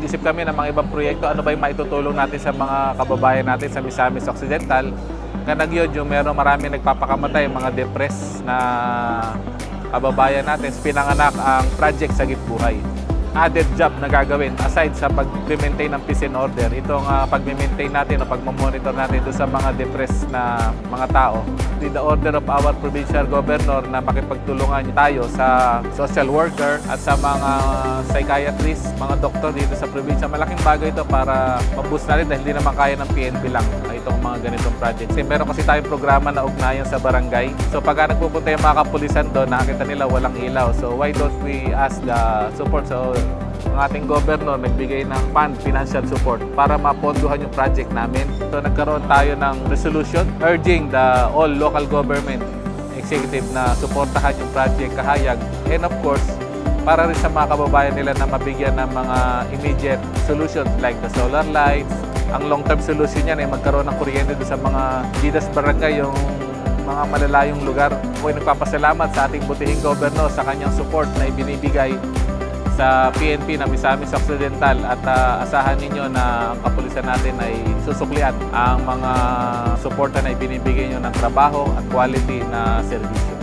nag-isip kami ng mga ibang proyekto, ano ba yung maitutulong natin sa mga kababayan natin sa Misamis Occidental. Nga nagyod yung marami nagpapakamatay, mga depressed na kababayan natin. Pinanganak ang Project Sagip Buhay. Added job na gagawin aside sa pag-maintain ng peace and order, itong pag-maintain natin o pag-monitor natin doon sa mga depressed na mga tao. With the order of our provincial governor na makipagtulungan tayo sa social worker at sa mga psychiatrist, mga doktor dito sa probinsya. Malaking bagay ito para maboost natin dahil hindi naman kaya ng PNP lang itong mga ganitong projects. Meron kasi tayong programa na ugnayan sa barangay. So pagka nagpupunta yung mga kapulisan doon, nakakita nila walang ilaw. So why don't we ask the support? So ang ating governor nagbigay ng fund, financial support para mapondohan yung project namin. So nagkaroon tayo ng resolution urging the all local government executive na suportahan yung project Kahayag. And of course, para rin sa mga kababayan nila na mabigyan ng mga immediate solutions like the solar lights. Ang long-term solution yan ay magkaroon ng kuryente doon sa mga Gidas Barangay, yung mga malalayong lugar. Ako ay nagpapasalamat sa ating butihing governor sa kanyang support na ibinibigay sa PNP na Misamis Occidental at asahan ninyo na ang kapulisan natin ay susuklian ang mga suporta na ibinibigay nyo ng trabaho at quality na serbisyo.